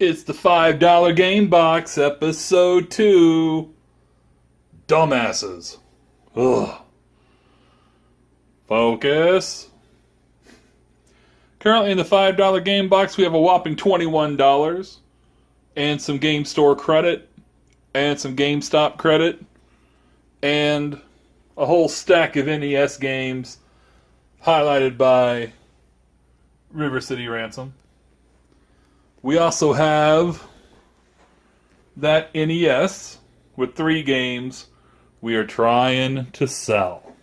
It's the $5 Game Box, episode 2. Dumbasses. Ugh. Focus. Currently in the $5 Game Box, we have a whopping $21 and some Game Store credit and some GameStop credit and a whole stack of NES games highlighted by River City Ransom. We also have that NES with 3 games we are trying to sell.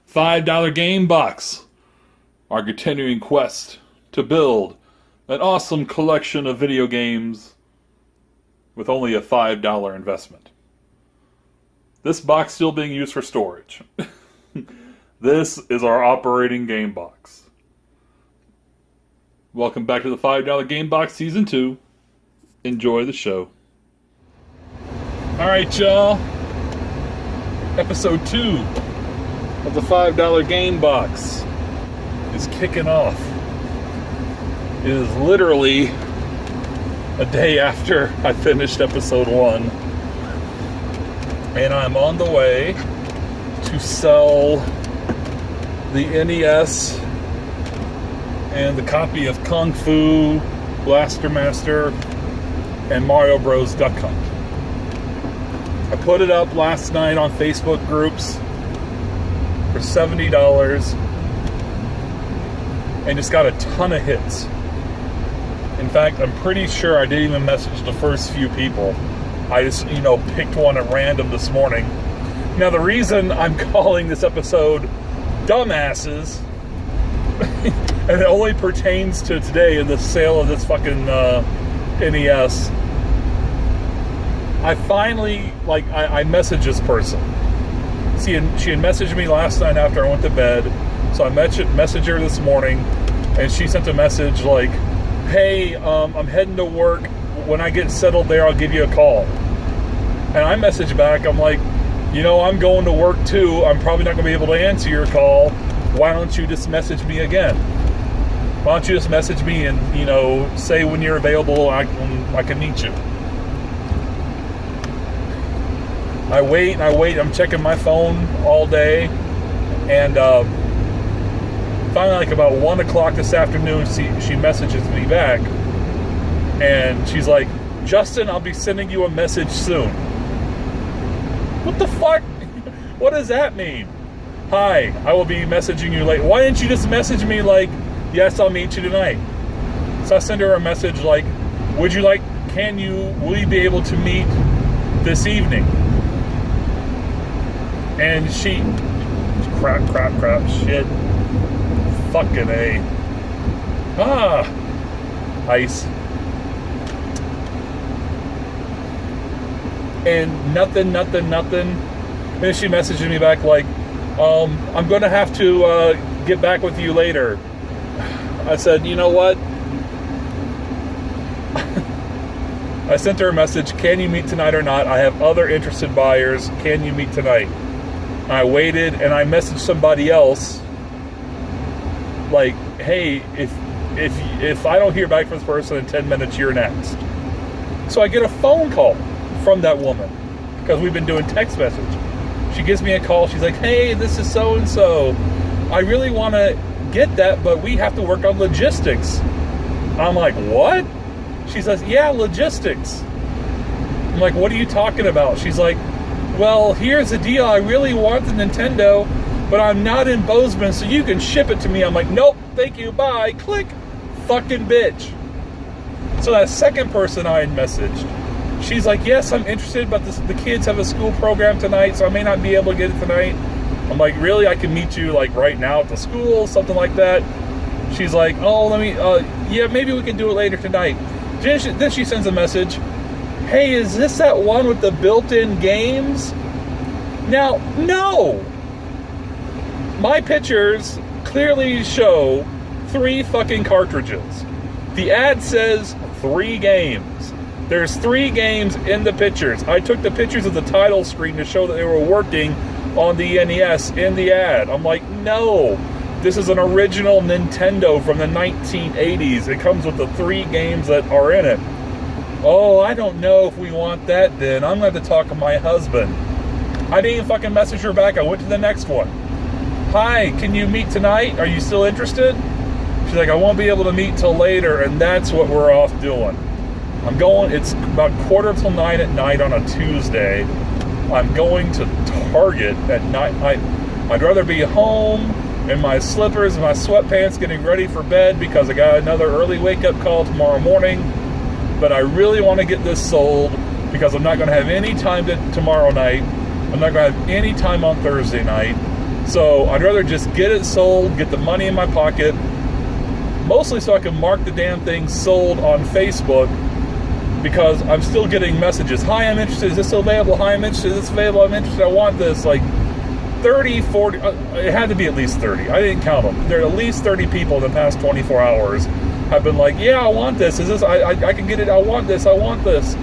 $5 Game Box, our continuing quest to build an awesome collection of video games with only a $5 investment. This box still being used for storage. This is our operating game box. Welcome back to the $5 Game Box Season 2. Enjoy the show. Alright, y'all. Episode 2 of the $5 Game Box is kicking off. It is literally a day after I finished episode 1. And I'm on the way to sell the NES and the copy of Kung Fu, Blaster Master, and Mario Bros. Duck Hunt. I put it up last night on Facebook groups for $70 and just got a ton of hits. In fact, I'm pretty sure I didn't even message the first few people. I just, picked one at random this morning. Now, the reason I'm calling this episode Dumbasses and it only pertains to today in the sale of this fucking NES. I finally, I messaged this person. She had messaged me last night after I went to bed. So I messaged her this morning, and she sent a message like, hey, I'm heading to work. When I get settled there, I'll give you a call. And I messaged back, I'm like, I'm going to work too. I'm probably not going to be able to answer your call. Why don't you just message me again? Why don't you just message me and, say when you're available, I can meet you. I wait. I'm checking my phone all day. And finally, about 1 o'clock this afternoon, she messages me back. And she's like, Justin, I'll be sending you a message soon. What the fuck? What does that mean? Hi, I will be messaging you later. Why didn't you just message me like, yes, I'll meet you tonight? So I send her a message like, will you be able to meet this evening? And she, crap, shit, fucking A. Ice. And nothing. Then she messages me back like, I'm going to have to get back with you later. I said, you know what? I sent her a message, can you meet tonight or not? I have other interested buyers. Can you meet tonight? I waited, and I messaged somebody else like, hey, if I don't hear back from this person in 10 minutes, you're next. So I get a phone call from that woman because we've been doing text message. She gives me a call. She's like, hey, this is so-and-so. I really want to get that, but we have to work on logistics. I'm like, what? She says, yeah, logistics. I'm like, what are you talking about? She's like, well, here's the deal. I really want the Nintendo, but I'm not in Bozeman, so you can ship it to me. I'm like, nope, thank you, bye. Click. Fucking bitch. So that second person I had messaged, she's like, yes, I'm interested, but the kids have a school program tonight, so I may not be able to get it tonight. I'm like, really? I can meet you right now at the school, something like that. She's like, oh, yeah, maybe we can do it later tonight. Then she sends a message, hey, is this that one with the built-in games? Now, no. My pictures clearly show 3 fucking cartridges. The ad says 3 games. There's 3 games in the pictures. I took the pictures of the title screen to show that they were working on the NES in the ad. I'm like, no. This is an original Nintendo from the 1980s. It comes with the 3 games that are in it. Oh, I don't know if we want that then. I'm going to have to talk to my husband. I didn't even fucking message her back. I went to the next one. Hi, can you meet tonight? Are you still interested? She's like, I won't be able to meet till later, and that's what we're off doing. I'm going, it's about 8:45 at night on a Tuesday. I'm going to Target at night. I'd rather be home in my slippers and my sweatpants getting ready for bed because I got another early wake-up call tomorrow morning. But I really want to get this sold because I'm not going to have any time tomorrow night. I'm not going to have any time on Thursday night. So I'd rather just get it sold, get the money in my pocket, mostly so I can mark the damn thing sold on Facebook, because I'm still getting messages. Hi, I'm interested. Is this still available? Hi, I'm interested. Is this available? I'm interested. I want this. Like 30, 40. It had to be at least 30. I didn't count them. There are at least 30 people in the past 24 hours have been like, yeah, I want this. Is this? I can get it. I want this. I want this.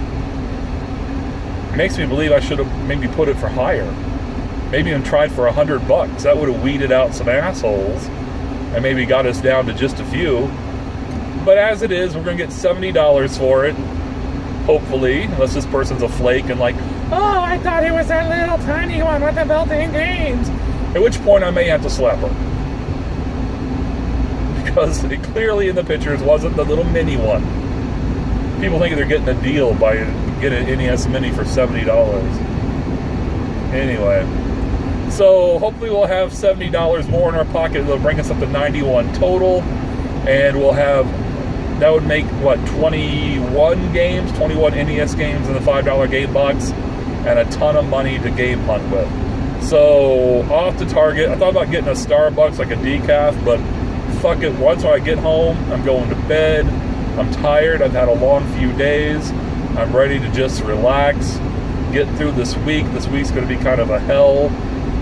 It makes me believe I should have maybe put it for hire. Maybe even tried for $100. That would have weeded out some assholes and maybe got us down to just a few. But as it is, we're going to get $70 for it. Hopefully, unless this person's a flake and like, oh, I thought it was that little tiny one with the built-in games. At which point I may have to slap her. Because it clearly in the pictures wasn't the little mini one. People think they're getting a deal by getting an NES Mini for $70. Anyway, so hopefully we'll have $70 more in our pocket. It'll bring us up to 91 total. And we'll have, that would make, what, 21 games, 21 NES games in the $5 game box, and a ton of money to game hunt with. So, off to Target. I thought about getting a Starbucks, like a decaf, but fuck it. Once I get home, I'm going to bed. I'm tired. I've had a long few days. I'm ready to just relax, get through this week. This week's going to be kind of a hell.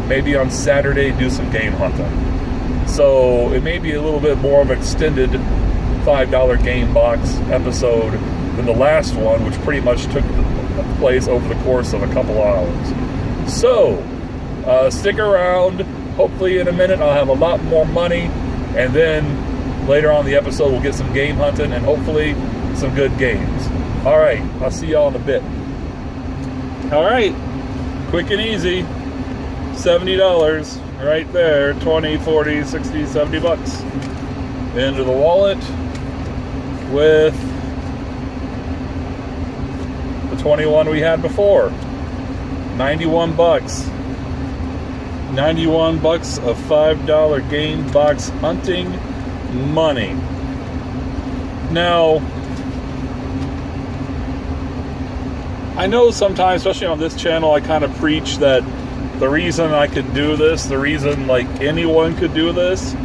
Maybe on Saturday, do some game hunting. So, it may be a little bit more of an extended $5 game box episode than the last one, which pretty much took place over the course of a couple hours. So, stick around. Hopefully in a minute I'll have a lot more money, and then later on in the episode we'll get some game hunting and hopefully some good games. Alright, I'll see y'all in a bit. Alright, quick and easy. $70 right there. 20, 40, 60, 70 bucks into the wallet with the 21 we had before. 91 bucks. 91 bucks of $5 game box hunting money. Now, I know sometimes, especially on this channel, I kind of preach that the reason I could do this, the reason like anyone could do this,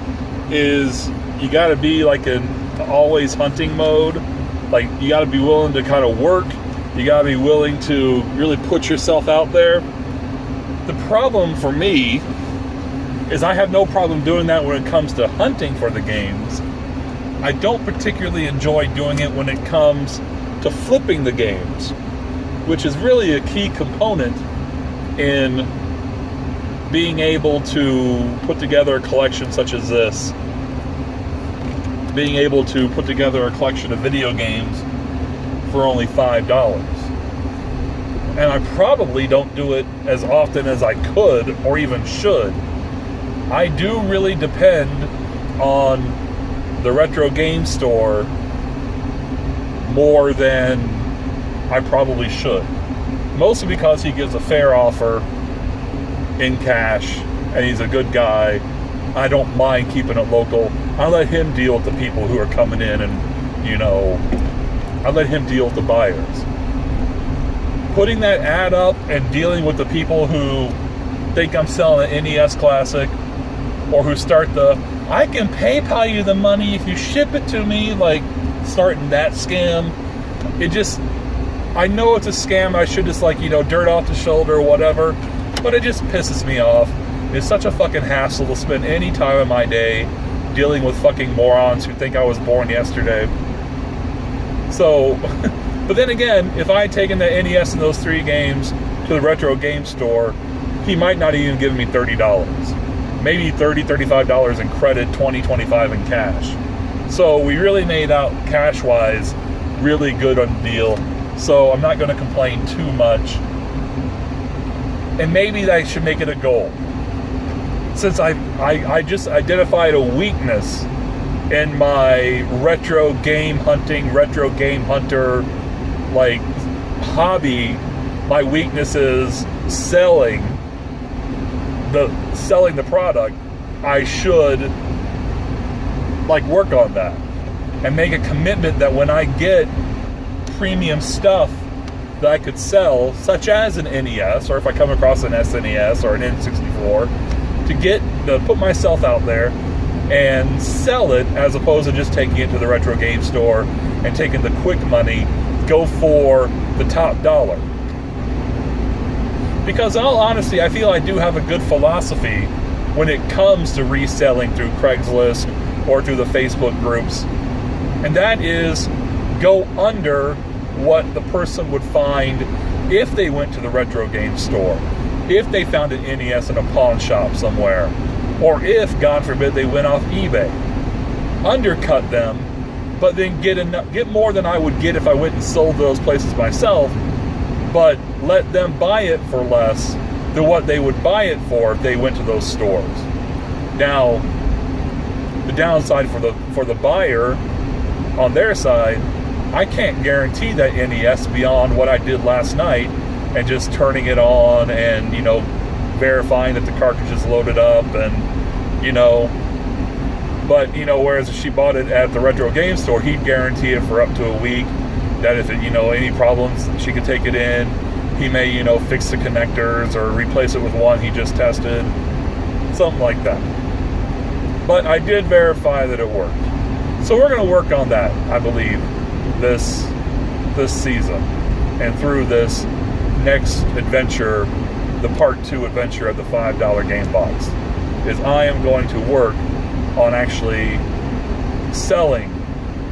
is you got to be like in always hunting mode. Like, you got to be willing to kind of work. You got to be willing to really put yourself out there. The problem for me is I have no problem doing that when it comes to hunting for the games. I don't particularly enjoy doing it when it comes to flipping the games, which is really a key component in being able to put together a collection such as this. Being able to put together a collection of video games for only $5. And I probably don't do it as often as I could or even should. I do really depend on the retro game store more than I probably should. Mostly because he gives a fair offer in cash and he's a good guy. I don't mind keeping it local. I let him deal with the people who are coming in and, you know, I let him deal with the buyers. Putting that ad up and dealing with the people who think I'm selling an NES Classic, or who start the, I can PayPal you the money if you ship it to me, like starting that scam. It just, I know it's a scam. I should just like, you know, dirt off the shoulder or whatever, but it just pisses me off. It's such a fucking hassle to spend any time of my day dealing with fucking morons who think I was born yesterday. So, but then again, if I had taken the NES and those 3 games to the retro game store, he might not even give me $30. Maybe $30, $35 in credit, $20, $25 in cash. So we really made out cash-wise really good on the deal. So I'm not going to complain too much. And maybe I should make it a goal. Since I just identified a weakness in my retro game hunter like hobby. My weakness is selling the product. I should like work on that and make a commitment that when I get premium stuff that I could sell, such as an NES, or if I come across an SNES or an N64, to put myself out there and sell it, as opposed to just taking it to the retro game store and taking the quick money, go for the top dollar. Because in all honesty, I feel I do have a good philosophy when it comes to reselling through Craigslist or through the Facebook groups. And that is, go under what the person would find if they went to the retro game store, if they found an NES in a pawn shop somewhere, or if, God forbid, they went off eBay. Undercut them, but then get more than I would get if I went and sold those places myself, but let them buy it for less than what they would buy it for if they went to those stores. Now, the downside for the buyer on their side, I can't guarantee that NES beyond what I did last night and just turning it on and, verifying that the cartridge is loaded up and, but, whereas if she bought it at the retro game store, he'd guarantee it for up to a week, that if it, any problems, she could take it in. He may, fix the connectors or replace it with one he just tested, something like that. But I did verify that it worked. So we're going to work on that, I believe, this season and through this next adventure, the part 2 adventure of the $5 game box, is I am going to work on actually selling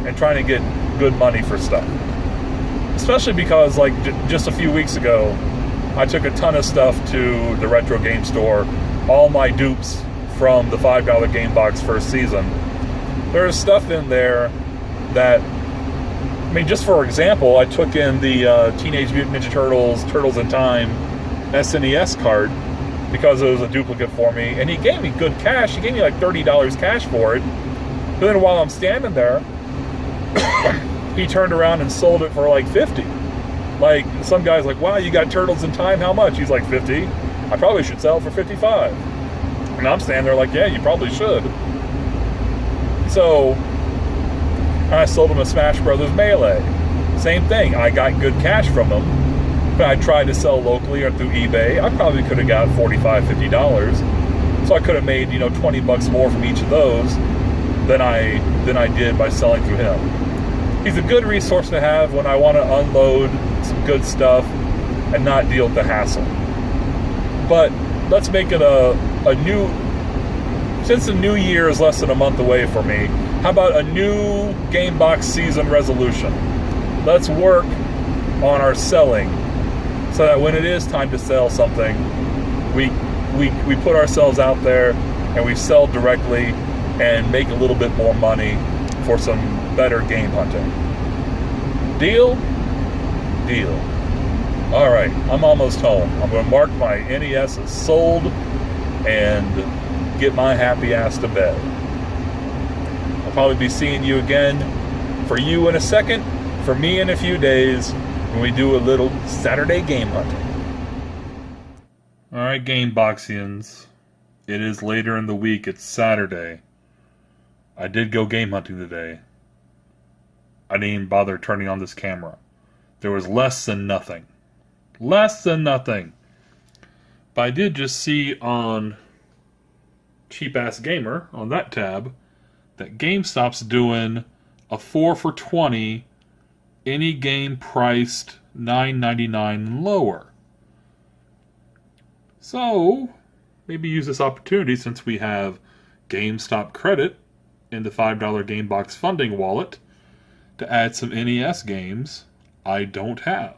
and trying to get good money for stuff. Especially because, like, just a few weeks ago, I took a ton of stuff to the retro game store, all my dupes from the $5 game box first season. There's stuff in there that, just for example, I took in the Teenage Mutant Ninja Turtles in Time SNES card because it was a duplicate for me, and he gave me good cash. He gave me like $30 cash for it. But then while I'm standing there, he turned around and sold it for like $50. Like, some guy's like, wow, you got Turtles in Time, how much? He's like, $50. I probably should sell it for $55. And I'm standing there like, yeah, you probably should. So I sold him a Smash Brothers Melee. Same thing. I got good cash from him, but I tried to sell locally or through eBay. I probably could have got $45, $50. So I could have made, $20 more from each of those than I did by selling through him. He's a good resource to have when I want to unload some good stuff and not deal with the hassle. But let's make it a new, since the new year is less than a month away for me, how about a new Game Box season resolution? Let's work on our selling so that when it is time to sell something, we put ourselves out there and we sell directly and make a little bit more money for some better game hunting. Deal? Deal. Alright, I'm almost home. I'm going to mark my NES as sold and get my happy ass to bed. I'll probably be seeing you again, for you in a second, for me in a few days, when we do a little Saturday game hunting. Alright, Gameboxians. It is later in the week. It's Saturday. I did go game hunting today. I didn't even bother turning on this camera. There was less than nothing. Less than nothing. But I did just see on Cheap Ass Gamer, on that tab, that GameStop's doing a 4 for $20, any game priced $9.99 and lower. So, maybe use this opportunity, since we have GameStop credit in the $5 Game Box funding wallet, to add some NES games I don't have.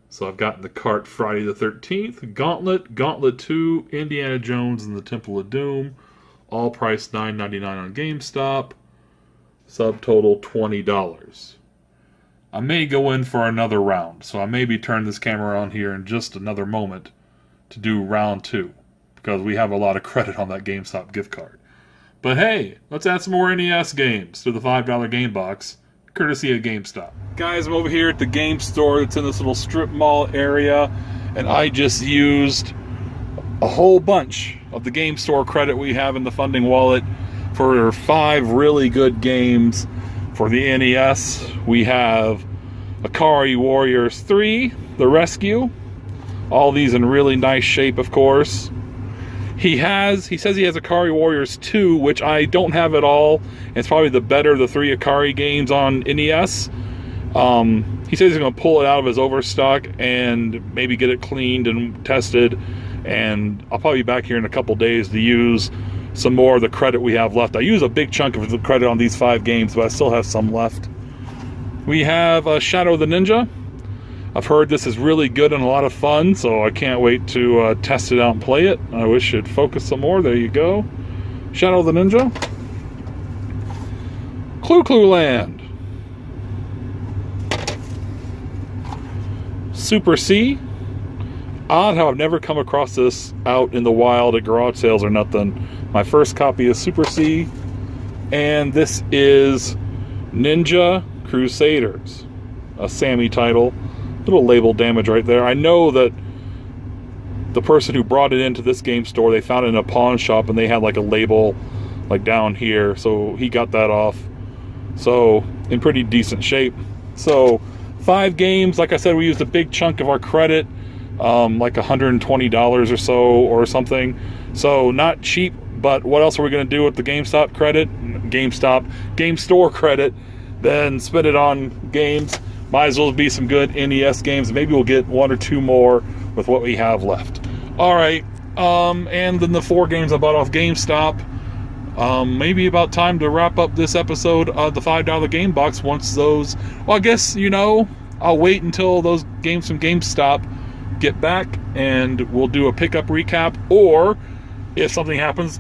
So I've got in the cart Friday the 13th, Gauntlet, Gauntlet 2, Indiana Jones and the Temple of Doom, all priced $9.99 on GameStop, subtotal $20. I may go in for another round. So I may be turning this camera on here in just another moment to do round 2, because we have a lot of credit on that GameStop gift card. But hey, let's add some more NES games to the $5 game box, courtesy of GameStop. Guys, I'm over here at the game store that's in this little strip mall area, and I just used a whole bunch of the game store credit we have in the funding wallet for 5 really good games for the NES. We have Akari Warriors 3, The Rescue. All these in really nice shape, of course. He says he has Akari Warriors 2, which I don't have at all. It's probably the better of the 3 Akari games on NES. He says he's going to pull it out of his overstock and maybe get it cleaned and tested. And I'll probably be back here in a couple days to use some more of the credit we have left. I use a big chunk of the credit on these 5 games, but I still have some left. We have Shadow of the Ninja. I've heard this is really good and a lot of fun, so I can't wait to test it out and play it. I wish it'd focus some more. There you go. Shadow of the Ninja. Clue Land. Super C. Odd how I've never come across this out in the wild at garage sales or nothing. My first copy is Super C. And this is Ninja Crusaders. A Sammy title. Little label damage right there. I know that the person who brought it into this game store, they found it in a pawn shop and they had like a label like down here, so he got that off. So in pretty decent shape. So 5 games, like I said, we used a big chunk of our credit, like $120 or so or something. So not cheap, but what else are we going to do with the GameStop credit? Game store credit, then spend it on games. Might as well be some good NES games. Maybe we'll get 1 or 2 more with what we have left. Alright, and then the 4 games I bought off GameStop. Maybe about time to wrap up this episode of the $5 game box once those... Well, I guess, I'll wait until those games from GameStop get back and we'll do a pickup recap. Or, if something happens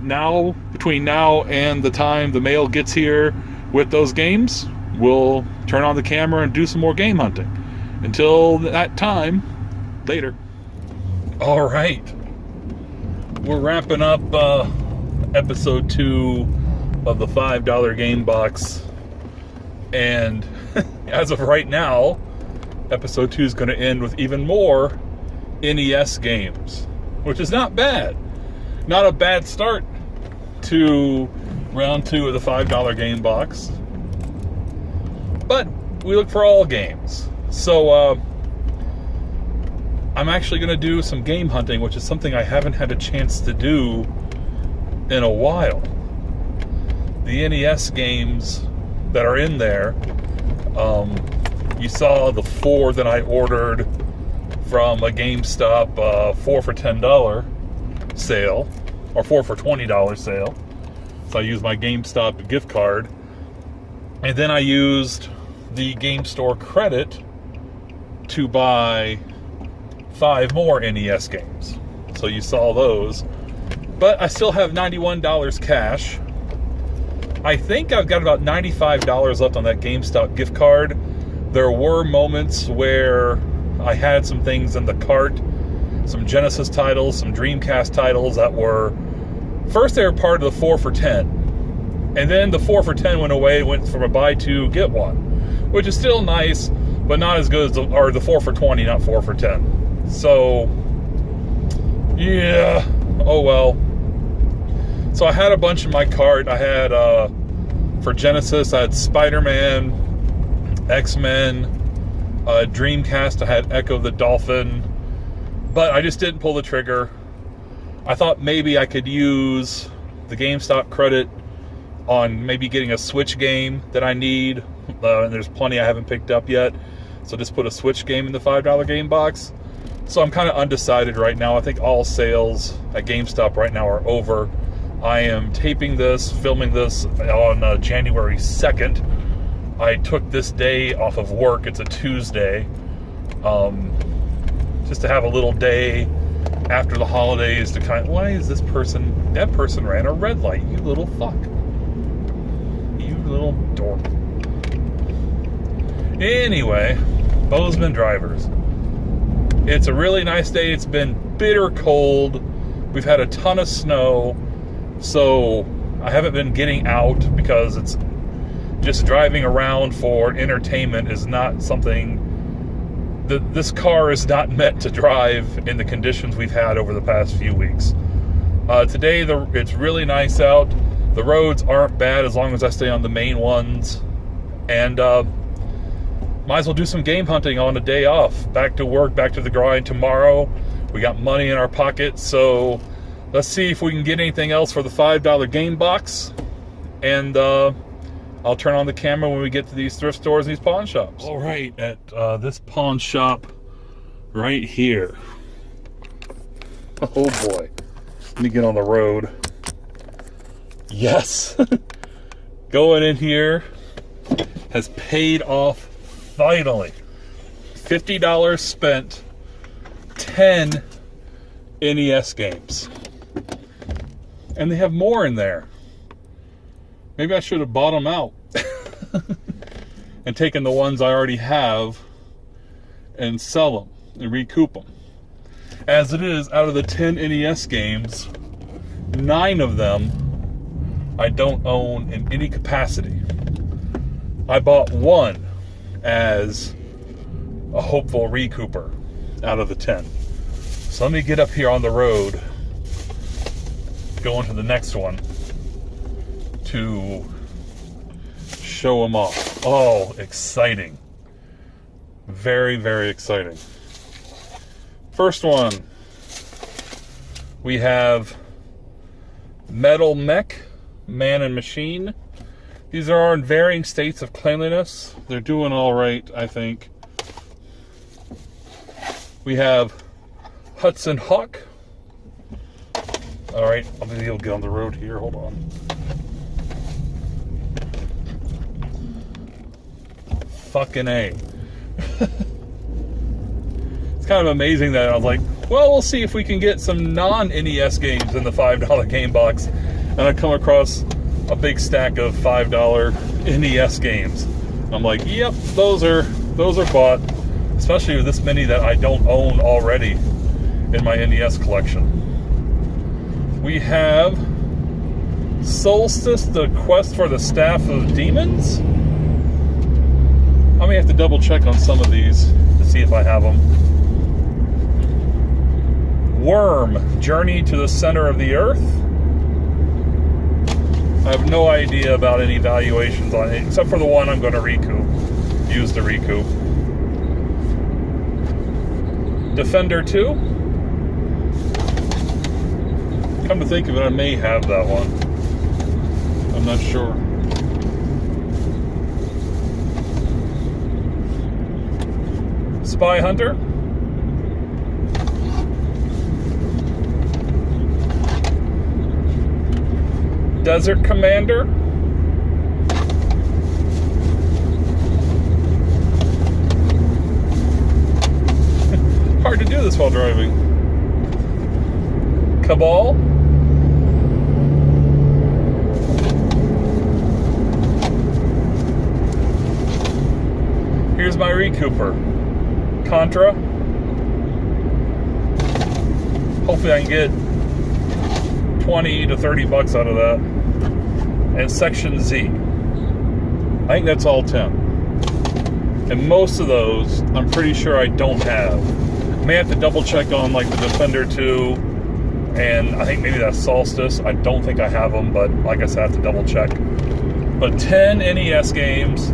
between now and the time the mail gets here with those games, we'll turn on the camera and do some more game hunting. Until that time, later. All right. We're wrapping up episode 2 of the $5 game box. And as of right now, episode 2 is going to end with even more NES games, which is not bad. Not a bad start to round 2 of the $5 game box. But we look for all games. So I'm actually going to do some game hunting, which is something I haven't had a chance to do in a while. The NES games that are in there, you saw the 4 that I ordered from a GameStop 4 for $10 sale, or 4 for $20 sale. So I used my GameStop gift card, and then I used the game store credit to buy 5 more NES games. So you saw those. But I still have $91 cash. I think I've got about $95 left on that GameStop gift card. There were moments where I had some things in the cart, some Genesis titles, some Dreamcast titles that were... First they were part of the 4 for 10. And then the 4 for 10 went away, went from a buy 2, get 1. Which is still nice, but not as good as the 4 for 20, not 4 for 10. So, yeah, oh well. So I had a bunch in my cart. I had, for Genesis, I had Spider-Man, X-Men, Dreamcast, I had Echo the Dolphin, but I just didn't pull the trigger. I thought maybe I could use the GameStop credit on maybe getting a Switch game that I need. And there's plenty I haven't picked up yet. So just put a Switch game in the $5 game box. So I'm kind of undecided right now. I think all sales at GameStop right now are over. I am taping this, filming this on January 2nd. I took this day off of work. It's a Tuesday. Just to have a little day after the holidays to kind of... Why is this person... That person ran a red light, you little fuck. You little dork. Anyway, Bozeman drivers. It's a really nice day. It's been bitter cold. We've had a ton of snow. So I haven't been getting out because it's just driving around for entertainment is not something that this car is not meant to drive in the conditions we've had over the past few weeks. Today, it's really nice out. The roads aren't bad as long as I stay on the main ones. And might as well do some game hunting on a day off. Back to work, back to the grind tomorrow. We got money in our pocket, so let's see if we can get anything else for the $5 game box. And I'll turn on the camera when we get to these thrift stores and these pawn shops. All right, at this pawn shop right here. Oh boy. Let me get on the road. Yes. Going in here has paid off finally. $50 spent, 10 NES games. And they have more in there. Maybe I should have bought them out and taken the ones I already have and sell them and recoup them. As it is, out of the 10 NES games, 9 of them I don't own in any capacity. I bought one as a hopeful recouper out of the 10. So let me get up here on the road, go into the next one to show them off. Oh, exciting. Very, very exciting. First one, we have Metal Mech, Man and Machine. These are in varying states of cleanliness. They're doing all right, I think. We have Hudson Hawk. All right, I'll be able to get on the road here. Hold on. Fucking A. It's kind of amazing that I was like, well, we'll see if we can get some non-NES games in the $5 game box. And I come across a big stack of $5 NES games. I'm like, yep, those are bought. Especially with this many that I don't own already in my NES collection. We have Solstice, the Quest for the Staff of Demons. I may have to double check on some of these to see if I have them. Worm, Journey to the Center of the Earth. I have no idea about any valuations on it, except for the one I'm going to recoup. Use to recoup. Defender 2. Come to think of it, I may have that one. I'm not sure. Spy Hunter. Desert Commander. Hard to do this while driving. Cabal. Here's my recouper. Contra. Hopefully I can get 20 to 30 bucks out of that. And Section Z. I think that's all 10. And most of those, I'm pretty sure I don't have. I may have to double check on like the Defender 2, and I think maybe that's Solstice. I don't think I have them, but like I said, I have to double check. But 10 NES games,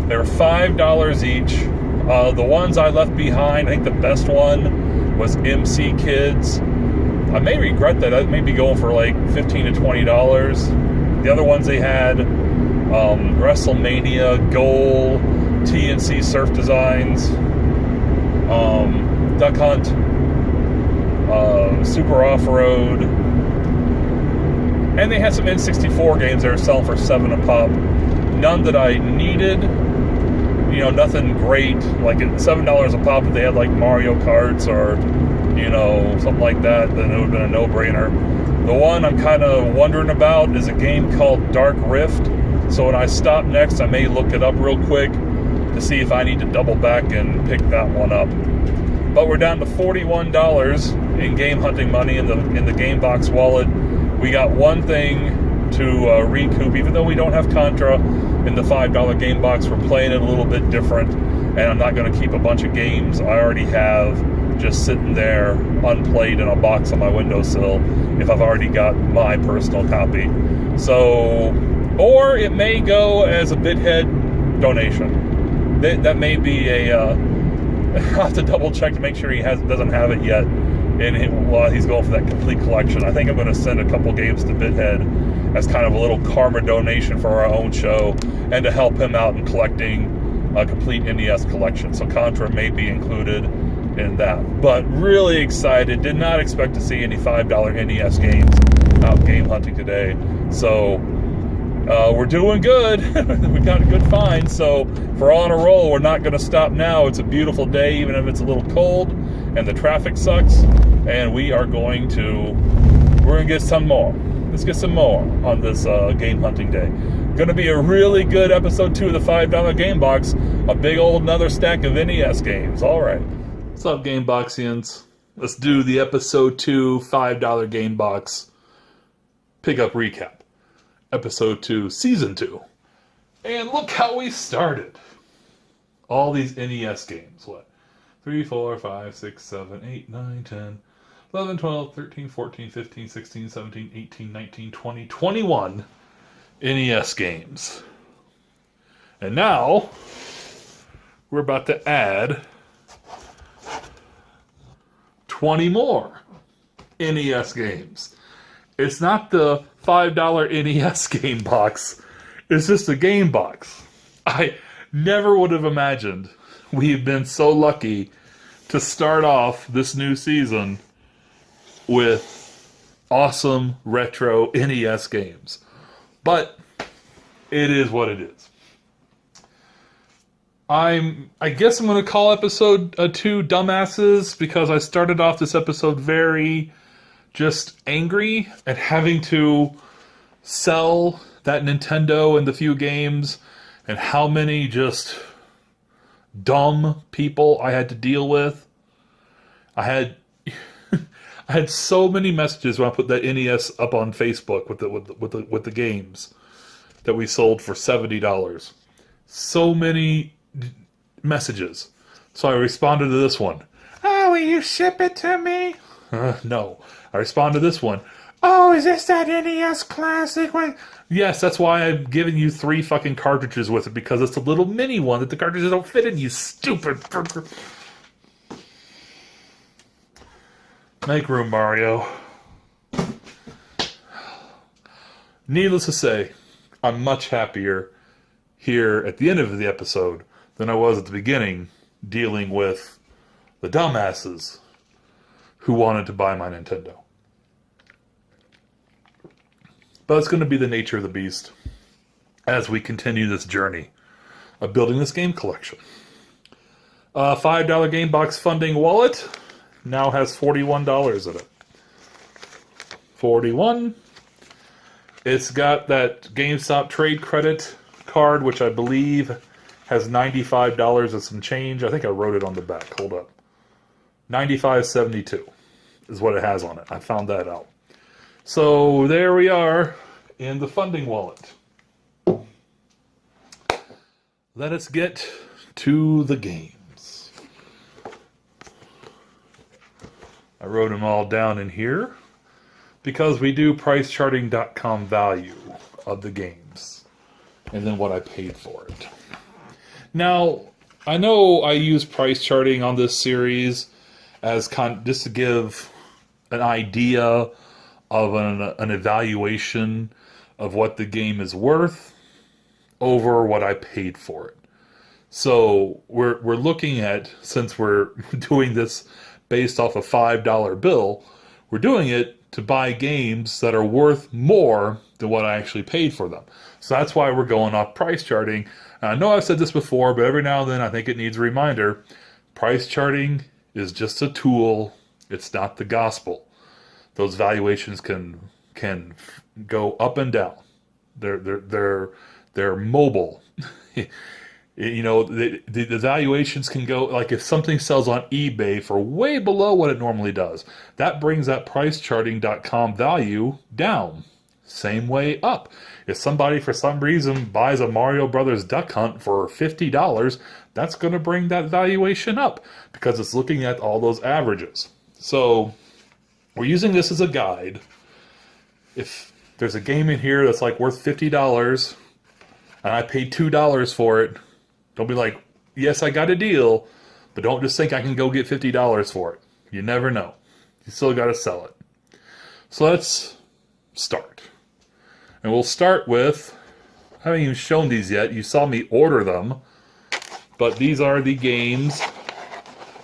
they're $5 each. The ones I left behind, I think the best one was MC Kids. I may regret that. I may be going for like $15 to $20. The other ones they had, WrestleMania, Goal, TNC Surf Designs, Duck Hunt, Super Off-Road, and they had some N64 games they were selling for $7 a pop. None that I needed, you know, nothing great, like at $7 a pop. If they had like Mario Karts or, you know, something like that, then it would have been a no-brainer. The one I'm kind of wondering about is a game called Dark Rift. So when I stop next, I may look it up real quick. to see if I need to double back and pick that one up. But we're down to $41 in game hunting money in the Gamebox wallet. We got one thing to recoup, even though we don't have Contra in the $5 game box. We're playing it a little bit different, and I'm not going to keep a bunch of games I already have just sitting there unplayed in a box on my windowsill if I've already got my personal copy. So, or it may go as a Bithead donation. That may be a I'll have to double check to make sure he doesn't have it yet while he's going for that complete collection. I think I'm going to send a couple games to Bithead as kind of a little karma donation for our own show and to help him out in collecting a complete NES collection. So Contra may be included in that. But really excited. Did not expect to see any $5 NES games out game hunting today. So we're doing good. We got a good find. So if we're on a roll, we're not going to stop now. It's a beautiful day, even if it's a little cold and the traffic sucks. And we're going to get some more. Let's get some more on this game hunting day. Going to be a really good episode 2 of the $5 game box. A big old another stack of NES games. All right. What's up, Gameboxians? Let's do the episode 2 $5 game box pickup recap. Episode 2, Season 2. And look how we started. All these NES games. What? 3, 4, 5, 6, 7, 8, 9, 10, 11, 12, 13, 14, 15, 16, 17, 18, 19, 20, 21 NES games. And now, we're about to add 20 more NES games. It's not the $5 NES game box. It's just a game box. I never would have imagined we've been so lucky to start off this new season with awesome retro NES games. But it is what it is. I guess I'm going to call episode 2 Dumbasses because I started off this episode very just angry at having to sell that Nintendo and the few games and how many just dumb people I had to deal with. I had so many messages when I put that NES up on Facebook with the games that we sold for $70. So many messages. So I responded to this one. Oh, will you ship it to me? No. I responded to this one. Oh, is this that NES Classic one? Yes, that's why I'm giving you 3 fucking cartridges with it, because it's a little mini one that the cartridges don't fit in, you stupid. Make room, Mario. Needless to say, I'm much happier here at the end of the episode than I was at the beginning, dealing with the dumbasses who wanted to buy my Nintendo. But it's going to be the nature of the beast as we continue this journey of building this game collection. $5 game box funding wallet now has $41 in it. 41. It's got that GameStop trade credit card, which I believe has $95 and some change. I think I wrote it on the back. Hold up. $95.72 is what it has on it. I found that out. So there we are in the funding wallet. Let us get to the games. I wrote them all down in here because we do pricecharting.com value of the games and then what I paid for it. Now, I know I use price charting on this series as just to give an idea of an evaluation of what the game is worth over what I paid for it. So we're looking at, since we're doing this based off a $5 bill, we're doing it to buy games that are worth more than what I actually paid for them. So that's why we're going off price charting. And I know I've said this before, but every now and then I think it needs a reminder. Price charting is just a tool. It's not the gospel. Those valuations can go up and down. They're mobile. The valuations can go, like if something sells on eBay for way below what it normally does, that brings that pricecharting.com value down. Same way up. If somebody for some reason buys a Mario Brothers Duck Hunt for $50, that's going to bring that valuation up because it's looking at all those averages. So we're using this as a guide. If there's a game in here that's like worth $50 and I paid $2 for it, don't be like, yes, I got a deal, but don't just think I can go get $50 for it. You never know. You still got to sell it. So let's start. And we'll start with, I haven't even shown these yet. You saw me order them. But these are the games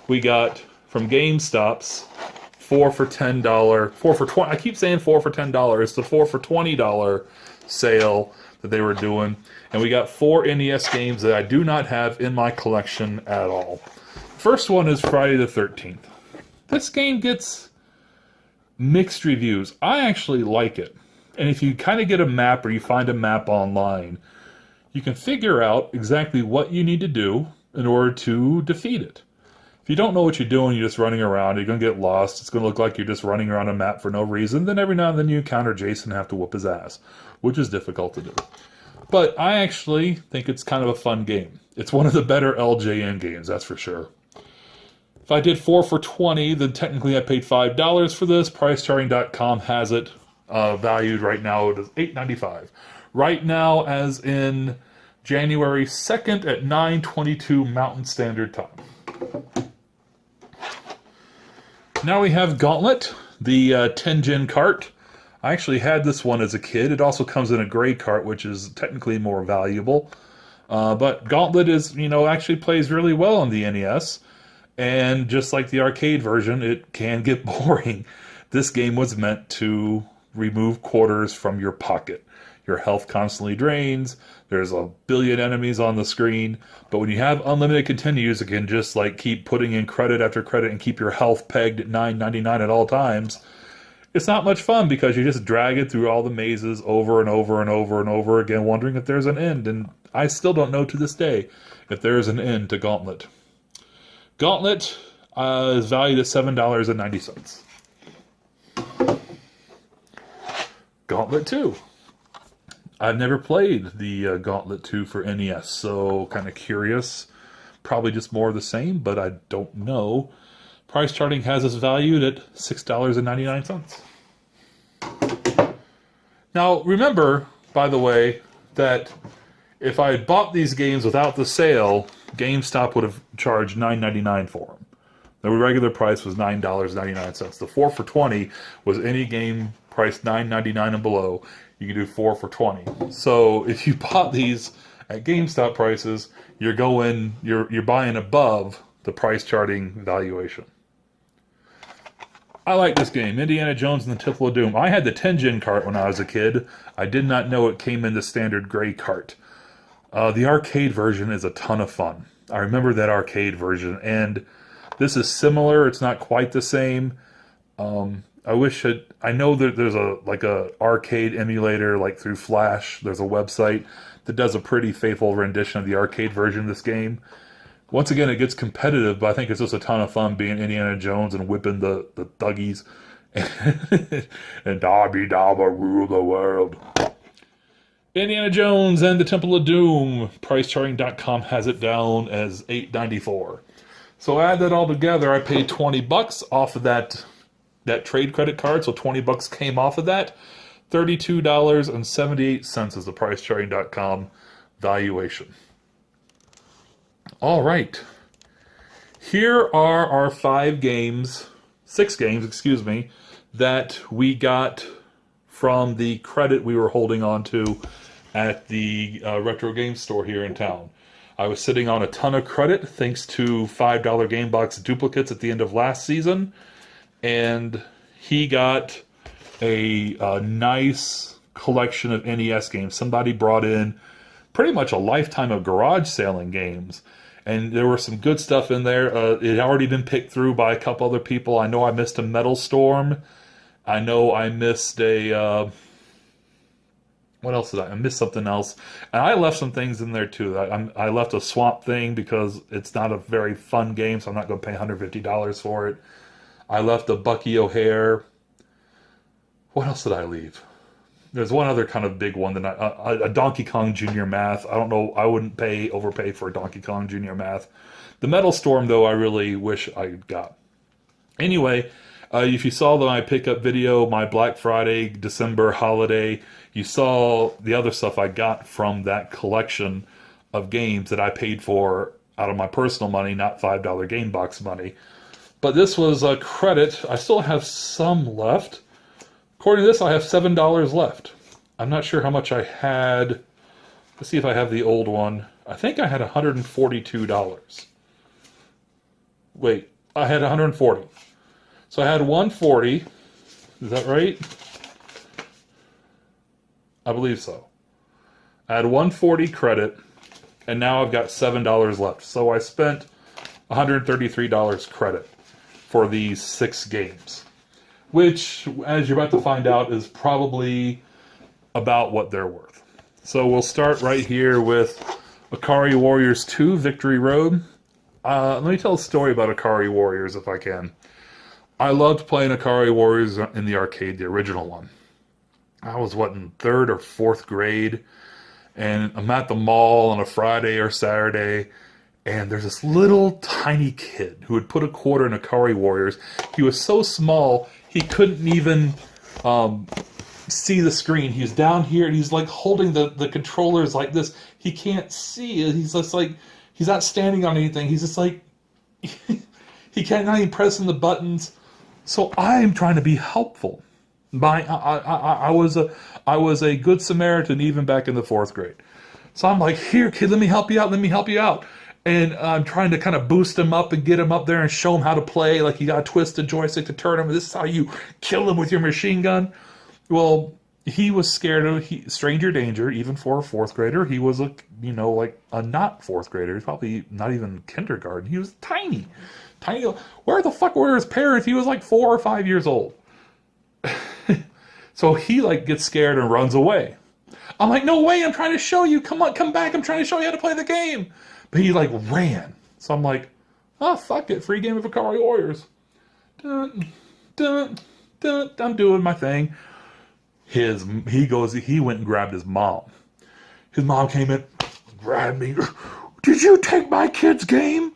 we got from GameStop's 4 for $10, 4 for 20. I keep saying 4 for $10. It's the 4 for $20 sale that they were doing. And we got 4 NES games that I do not have in my collection at all. First one is Friday the 13th. This game gets mixed reviews. I actually like it. And if you kind of get a map or you find a map online, you can figure out exactly what you need to do in order to defeat it. If you don't know what you're doing, you're just running around, you're going to get lost, it's going to look like you're just running around a map for no reason, then every now and then you encounter Jason and have to whoop his ass, which is difficult to do. But I actually think it's kind of a fun game. It's one of the better LJN games, that's for sure. If I did 4 for $20, then technically I paid $5 for this. Pricecharting.com has it valued right now. It is $8.95. Right now, as in January 2nd at 9:22 Mountain Standard Time. Now we have Gauntlet, the 10-gen cart. I actually had this one as a kid. It also comes in a gray cart, which is technically more valuable. But Gauntlet is, actually plays really well on the NES. And just like the arcade version, it can get boring. This game was meant to remove quarters from your pocket. Your health constantly drains. There's a billion enemies on the screen. But when you have unlimited continues, it can just keep putting in credit after credit and keep your health pegged at $9.99 at all times. It's not much fun because you just drag it through all the mazes over and over and over and over again, wondering if there's an end. And I still don't know to this day if there is an end to Gauntlet. Gauntlet is valued at $7.90. Gauntlet 2. I've never played the Gauntlet 2 for NES, so kind of curious. Probably just more of the same, but I don't know. Price Charting has us valued at $6.99. Now, remember, by the way, that if I had bought these games without the sale, GameStop would have charged $9.99 for them. The regular price was $9.99. The 4 for $20 was any game priced $9.99 and below. You can do 4 for $20. So if you bought these at GameStop prices, you're buying above the price charting valuation. I like this game, Indiana Jones and the Temple of Doom. I had the 10-gen cart when I was a kid. I did not know it came in the standard gray cart. The arcade version is a ton of fun. I remember that arcade version, and this is similar. It's not quite the same. I know that there's a arcade emulator through Flash. There's a website that does a pretty faithful rendition of the arcade version of this game. Once again, it gets competitive, but I think it's just a ton of fun being Indiana Jones and whipping the thuggies. And Dobby Dabba rule the world. Indiana Jones and the Temple of Doom. Pricecharting.com has it down as $8.94. So add that all together, I paid $20 off of that trade credit card, so $20 came off of that. $32.78 is the Pricecharting.com valuation. All right. Here are our 6 games, that we got from the credit we were holding on to at the retro game store here in town. I was sitting on a ton of credit thanks to $5 Gamebox duplicates at the end of last season. And he got a nice collection of NES games. Somebody brought in pretty much a lifetime of garage sailing games. And there were some good stuff in there. It had already been picked through by a couple other people. I know I missed a Metal Storm. I know I missed a What else did I missed something else? And I left some things in there too. I left a Swamp Thing because it's not a very fun game, so I'm not going to pay $150 for it. I left a Bucky O'Hare. What else did I leave? There's one other kind of big one that a Donkey Kong Junior Math. I don't know. I wouldn't overpay for a Donkey Kong Junior Math. The Metal Storm, though, I really wish I got. Anyway, if you saw my pickup video, my Black Friday, December holiday, you saw the other stuff I got from that collection of games that I paid for out of my personal money, not $5 Gamebox money. But this was a credit. I still have some left. According to this, I have $7 left. I'm not sure how much I had. Let's see if I have the old one. I think I had $142. Wait, I had 140. So I had 140. Is that right? I believe so. I had 140 credit, and now I've got $7 left. So I spent $133 credit for these 6 games, which, as you're about to find out, is probably about what they're worth. So we'll start right here with Ikari Warriors 2 Victory Road. Let me tell a story about Ikari Warriors if I can. I loved playing Ikari Warriors in the arcade, the original one. I was, in 3rd or 4th grade, and I'm at the mall on a Friday or Saturday, and there's this little tiny kid who would put a quarter in Ikari Warriors. He was so small, he couldn't even see the screen. He was down here, and he's like holding the controllers like this. He can't see. He's just like, he's not standing on anything. He's just like, he can't not even pressing the buttons. So I'm trying to be helpful. I was a good Samaritan even back in the 4th grade. So I'm like, here, kid, let me help you out. Let me help you out. And I'm trying to kind of boost him up and get him up there and show him how to play. Like, you got to twist the joystick to turn him. This is how you kill him with your machine gun. Well, he was scared of stranger danger, even for a 4th grader. He was like a not 4th grader. He's probably not even kindergarten. He was tiny. Where the fuck were his parents? He was like 4 or 5 years old. So he gets scared and runs away. I'm like, no way, I'm trying to show you. Come on, come back. I'm trying to show you how to play the game. But he ran. So I'm like, oh, fuck it. Free game of Ikari Warriors. Dun, dun, dun, I'm doing my thing. He went and grabbed his mom. His mom came in, grabbed me. Did you take my kid's game?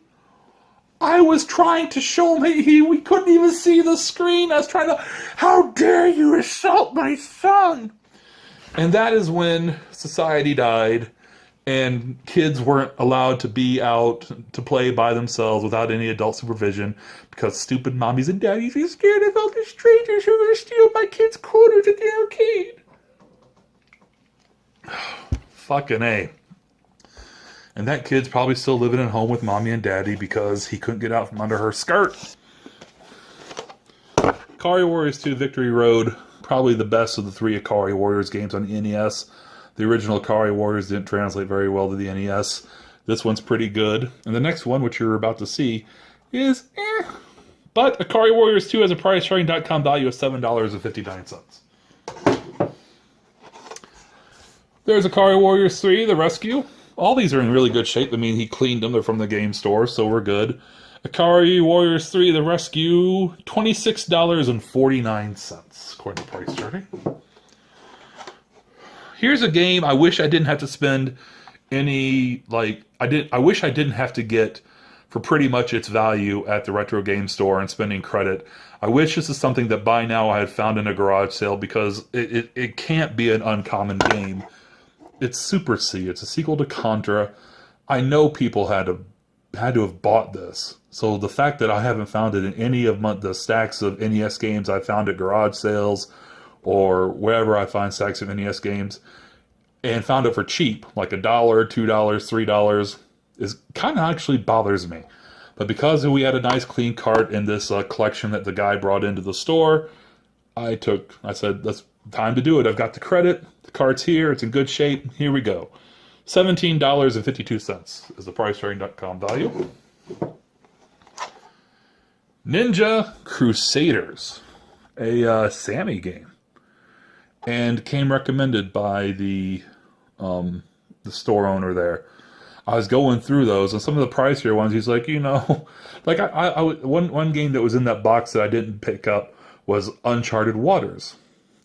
I was trying to show him we couldn't even see the screen. I was trying to, how dare you assault my son? And that is when society died and kids weren't allowed to be out to play by themselves without any adult supervision because stupid mommies and daddies were scared of all the strangers who were going to steal my kids' quarters at the arcade. Fucking A. And that kid's probably still living at home with mommy and daddy because he couldn't get out from under her skirt. Ikari Warriors 2 Victory Road, probably the best of the 3 Ikari Warriors games on the NES. The original Ikari Warriors didn't translate very well to the NES. This one's pretty good. And the next one, which you're about to see, is But Ikari Warriors 2 has a price-sharing.com value of $7.59. There's Ikari Warriors 3, The Rescue. All these are in really good shape. I mean, he cleaned them. They're from the game store, so we're good. Ikari Warriors 3, The Rescue, $26.49, according to Price Charting. Here's a game I wish I didn't have to spend any, I wish I didn't have to get for pretty much its value at the retro game store and spending credit. I wish this is something that by now I had found in a garage sale because it can't be an uncommon game. It's Super C. It's a sequel to Contra. I know people had to have bought this. So the fact that I haven't found it in any of the stacks of NES games I found at garage sales or wherever I find stacks of NES games and found it for cheap, like $1, $2, $3, is kind of actually bothers me. But because we had a nice clean cart in this collection that the guy brought into the store, I said, that's time to do it. I've got the credit. The cart's here. It's in good shape. Here we go. $17.52 is the price-sharing.com value. Ninja Crusaders, a Sammy game. and came recommended by the store owner there. I was going through those, and some of the pricier ones, he's like, like one game that was in that box that I didn't pick up was Uncharted Waters.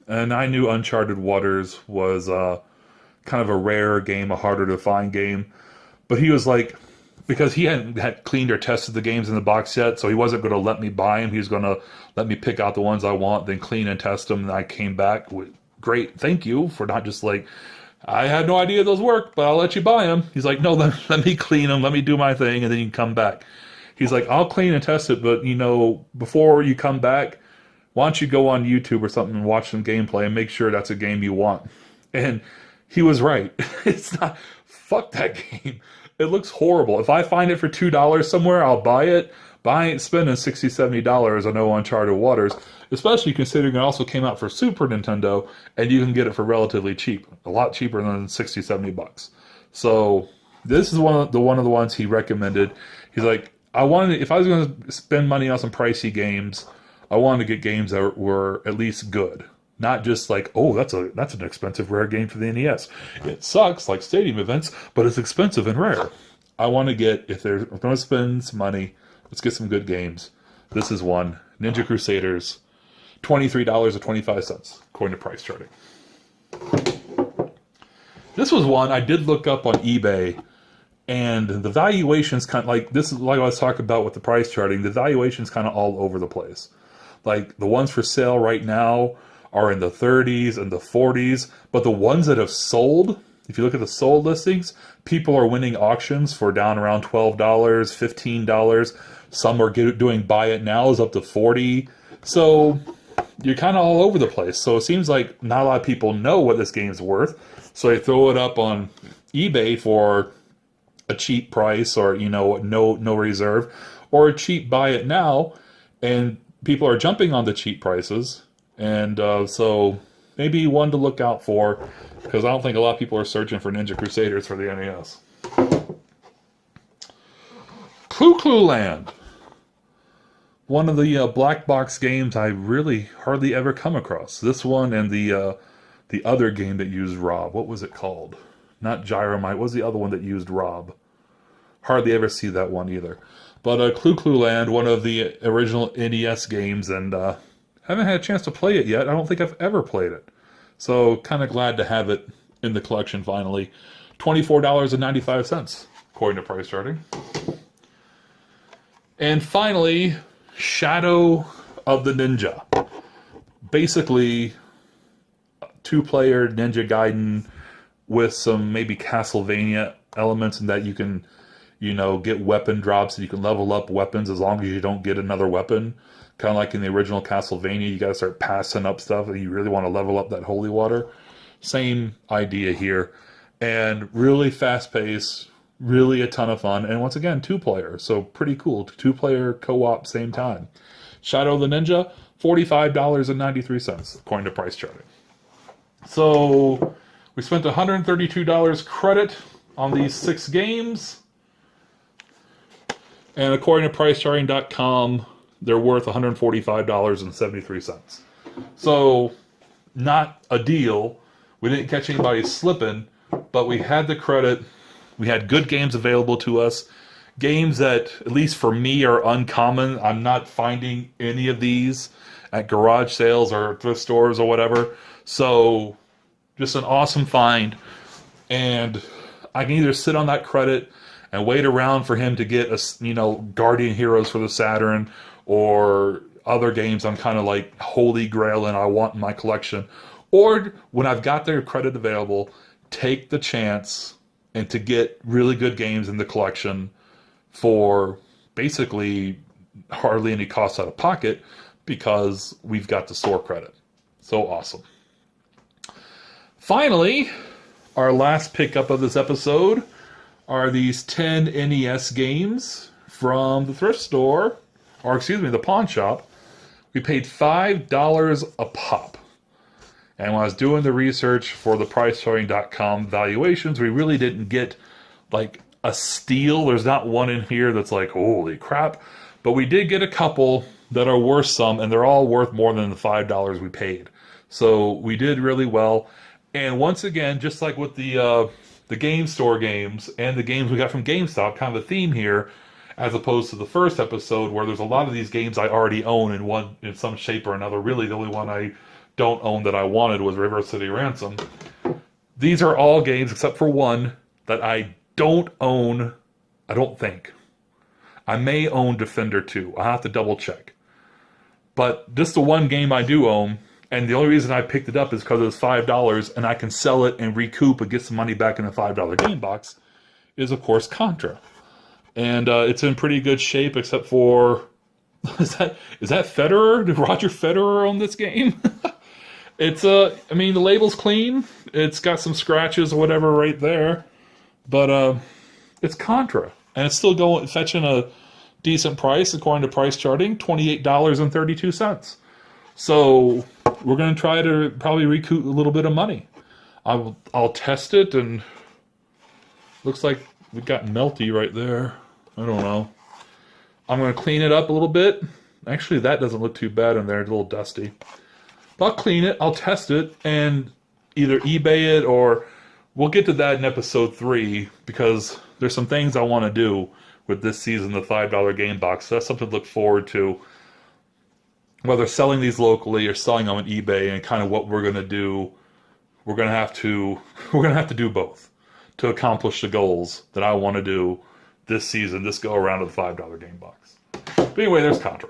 And I knew Uncharted Waters was kind of a rare game, a harder to find game. But he was like, because he hadn't had cleaned or tested the games in the box yet, so he wasn't going to let me buy them. He was going to let me pick out the ones I want, then clean and test them. And I came back with, great, thank you for not just like, I had no idea those work, but I'll let you buy them. He's like, no, let me clean them, let me do my thing, and then you can come back. He's like, I'll clean and test it, but before you come back, why don't you go on YouTube or something and watch some gameplay and make sure that's a game you want. And he was right. It's not, fuck that game. It looks horrible. If I find it for $2 somewhere, I'll buy it. But I ain't spending $60, $70 on no Uncharted Waters, especially considering it also came out for Super Nintendo, and you can get it for relatively cheap. A lot cheaper than 60, 70 bucks. So this is one of the ones he recommended. He's like, if I was going to spend money on some pricey games, I wanted to get games that were at least good. Not just like, oh, that's an expensive rare game for the NES. It sucks like Stadium Events, but it's expensive and rare. I want to get, if I'm going to spend some money, let's get some good games. This is one. Ninja Crusaders, $23.25, according to price charting. This was one I did look up on eBay, and the valuations kind of like, this is like I was talking about with the price charting, the valuations kind of all over the place. Like the ones for sale right now are in the 30s and the 40s, but the ones that have sold, if you look at the sold listings, people are winning auctions for down around $12, $15. Some are doing buy it now is up to $40. So you're kind of all over the place. So it seems like not a lot of people know what this game's worth. So they throw it up on eBay for a cheap price, or no reserve, or a cheap buy it now, and people are jumping on the cheap prices. And so maybe one to look out for, because I don't think a lot of people are searching for Ninja Crusaders for the NES. Clue Land. One of the black box games I really hardly ever come across. This one and the other game that used Rob. What was it called? Not Gyromite. What was the other one that used Rob? Hardly ever see that one either. But Clue Land, one of the original NES games, and haven't had a chance to play it yet. I don't think I've ever played it. So kind of glad to have it in the collection finally. $24.95, according to price charting. And finally, Shadow of the Ninja. Basically, two-player Ninja Gaiden with some maybe Castlevania elements in that you can, get weapon drops and you can level up weapons as long as you don't get another weapon. Kind of like in the original Castlevania, you got to start passing up stuff and you really want to level up that holy water. Same idea here. And really fast-paced, really a ton of fun. And once again, two-player, so pretty cool. Two-player co-op, same time. Shadow of the Ninja, $45.93, according to price charting. So we spent $132 credit on these 6 games. And according to pricecharting.com, they're worth $145.73. So, not a deal. We didn't catch anybody slipping, but we had the credit. We had good games available to us. Games that, at least for me, are uncommon. I'm not finding any of these at garage sales or thrift stores or whatever. So, just an awesome find. And I can either sit on that credit and wait around for him to get Guardian Heroes for the Saturn, or other games I'm kind of like holy grail and I want in my collection. Or when I've got their credit available, take the chance and to get really good games in the collection for basically hardly any cost out of pocket, because we've got the store credit. So awesome. Finally, our last pickup of this episode are these 10 NES games from the thrift store, or excuse me, the pawn shop. We paid $5 a pop. And when I was doing the research for the pricecharting.com valuations, we really didn't get like a steal. There's not one in here that's like, holy crap. But we did get a couple that are worth some, and they're all worth more than the $5 we paid. So we did really well. And once again, just like with the game store games and the games we got from GameStop, kind of a theme here, as opposed to the first episode where there's a lot of these games I already own in some shape or another. Really, the only one I don't own that I wanted was River City Ransom. These are all games except for one that I don't own, I don't think. I may own Defender 2. I'll have to double check. But just the one game I do own, and the only reason I picked it up is because it was $5 and I can sell it and recoup and get some money back in the $5 game box, is of course Contra. And it's in pretty good shape except for, is that Federer? Did Roger Federer own this game? It's, I mean, the label's clean. It's got some scratches or whatever right there. But it's Contra. And it's still fetching a decent price according to price charting, $28.32. So we're going to try to probably recoup a little bit of money. I'll test it, and looks like we got melty right there. I don't know. I'm going to clean it up a little bit. Actually, that doesn't look too bad in there. It's a little dusty. But I'll clean it. I'll test it and either eBay it, or we'll get to that in episode 3, because there's some things I want to do with this season, the $5 game box. So that's something to look forward to. Whether selling these locally or selling them on eBay, and kind of what we're going to do. We're going to have to do both to accomplish the goals that I want to do this season, this go around of the $5 game box. But anyway, there's Contra.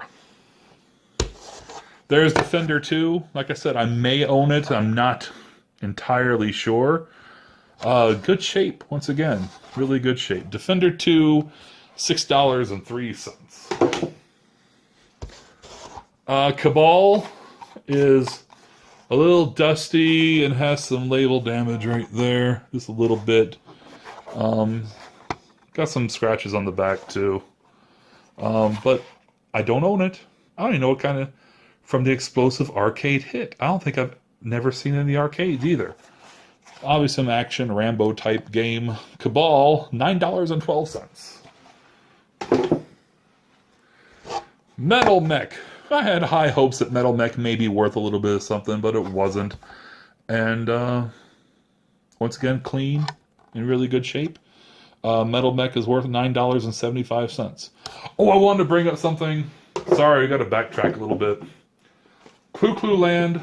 There's Defender 2. Like I said, I may own it. I'm not entirely sure. Good shape, once again. Really good shape. Defender 2, $6.03. Cabal is a little dusty and has some label damage right there. Just a little bit. Got some scratches on the back too. But I don't own it. I don't even know what kind of... From the Explosive Arcade Hit. I don't think I've never seen it in the arcades either. Obviously some action, Rambo type game. Cabal, $9.12. Metal Mech. I had high hopes that Metal Mech may be worth a little bit of something, but it wasn't. And once again, clean, in really good shape. Metal Mech is worth $9.75. Oh, I wanted to bring up something. Sorry, I got to backtrack a little bit. Clue Land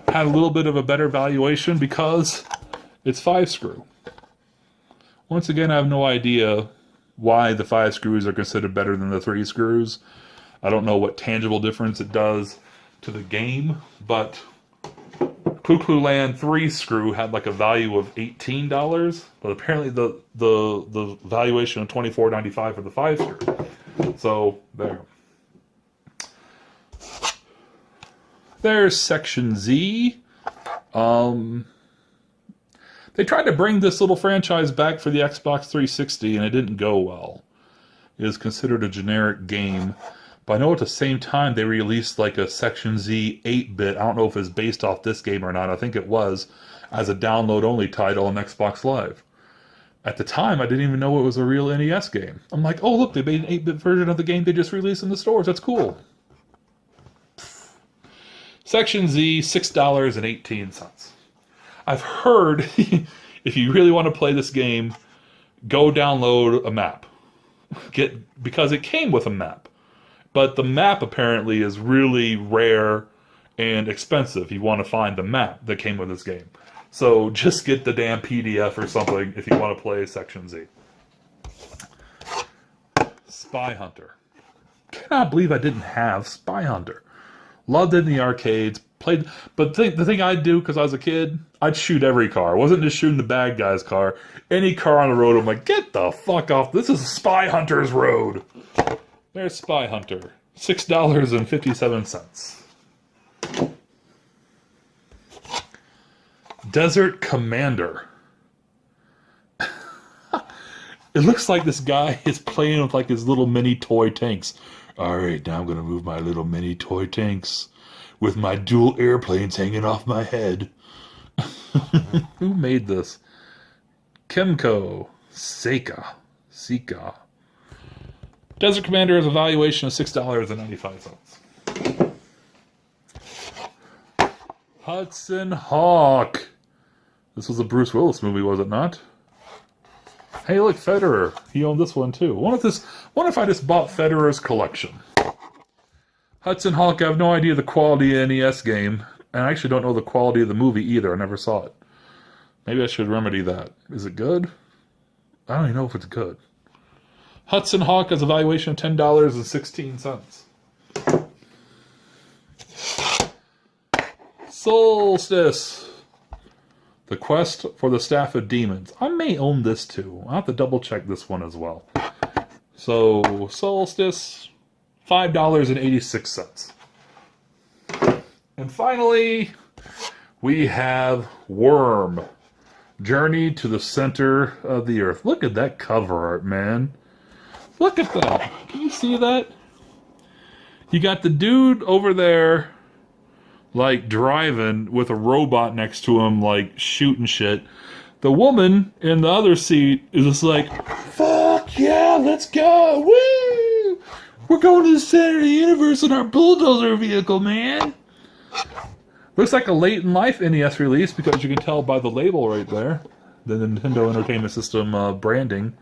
had a little bit of a better valuation because it's 5-screw. Once again, I have no idea why the 5 screws are considered better than the 3 screws. I don't know what tangible difference it does to the game, but Clue Land 3-screw had like a value of $18, but apparently the valuation of $24.95 for the 5-screw. So there. There's Section Z. They tried to bring this little franchise back for the Xbox 360, and it didn't go well. It is considered a generic game. But I know at the same time they released like a Section Z 8-bit. I don't know if it's based off this game or not. I think it was, as a download-only title on Xbox Live. At the time, I didn't even know it was a real NES game. I'm like, oh, look, they made an 8-bit version of the game they just released in the stores. That's cool. Section Z, $6.18. I've heard if you really want to play this game, go download a map. Because it came with a map. But the map apparently is really rare and expensive. You want to find the map that came with this game. So just get the damn PDF or something if you want to play Section Z. Spy Hunter. Cannot believe I didn't have Spy Hunter. Loved it in the arcades. Played, but the thing I'd do, because I was a kid, I'd shoot every car. I wasn't just shooting the bad guy's car. Any car on the road, I'm like, get the fuck off. This is Spy Hunter's road. There's Spy Hunter. $6.57. Desert Commander. It looks like this guy is playing with like his little mini toy tanks. Alright, now I'm going to move my little mini toy tanks with my dual airplanes hanging off my head. Who made this? Kemco. Seika. Desert Commander has a valuation of $6.95. Hudson Hawk. This was a Bruce Willis movie, was it not? Hey, look, Federer. He owned this one too. What if I just bought Federer's collection? Hudson Hawk, I have no idea the quality of the NES game, and I actually don't know the quality of the movie either. I never saw it. Maybe I should remedy that. Is it good? I don't even know if it's good. Hudson Hawk has a valuation of $10.16. Solstice. The Quest for the Staff of Demons. I may own this too. I'll have to double check this one as well. So, Solstice, $5.86. And finally, we have Worm. Journey to the Center of the Earth. Look at that cover art, man. Look at that. Can you see that? You got the dude over there, like, driving with a robot next to him, like, shooting shit. The woman in the other seat is just like, fuck yeah, let's go, woo! We're going to the center of the universe in our bulldozer vehicle, man. Looks like a late in life NES release because you can tell by the label right there. The Nintendo Entertainment System branding.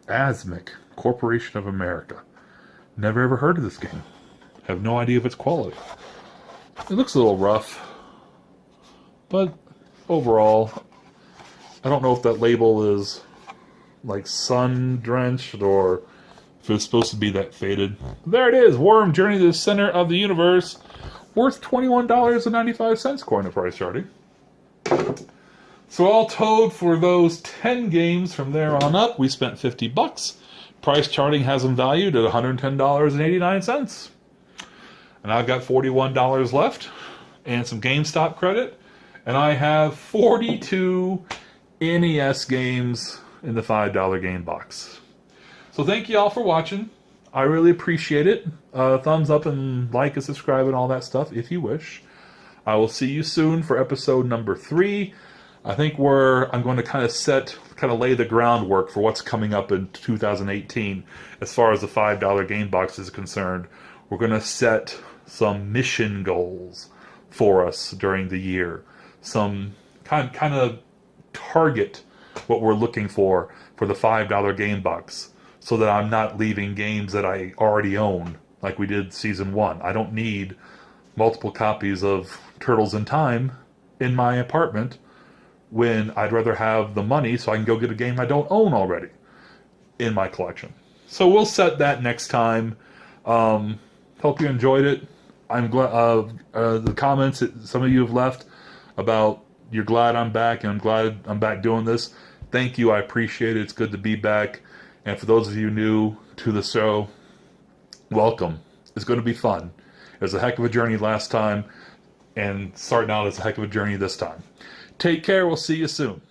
Asmic, Corporation of America. Never ever heard of this game. Have no idea of its quality. It looks a little rough, but overall, I don't know if that label is like sun-drenched or if it's supposed to be that faded. There it is, Worm, Journey to the Center of the Universe, worth $21.95 according to price charting. So all told, for those 10 games from there on up, we spent $50. Price charting has them valued at $110.89. And I've got $41 left and some GameStop credit. And I have 42 NES games in the $5 game box. So thank you all for watching. I really appreciate it. Thumbs up and like and subscribe and all that stuff if you wish. I will see you soon for episode number 3. I think I'm going to kind of lay the groundwork for what's coming up in 2018 as far as the $5 game box is concerned. We're going to set some mission goals for us during the year. Some kind of target what we're looking for the $5 game box, so that I'm not leaving games that I already own, like we did Season 1. I don't need multiple copies of Turtles in Time in my apartment when I'd rather have the money so I can go get a game I don't own already in my collection. So we'll set that next time. Hope you enjoyed it. I'm glad the comments that some of you have left about you're glad I'm back and I'm glad I'm back doing this. Thank you. I appreciate it. It's good to be back. And for those of you new to the show, welcome. It's going to be fun. It was a heck of a journey last time, and starting out is a heck of a journey this time. Take care. We'll see you soon.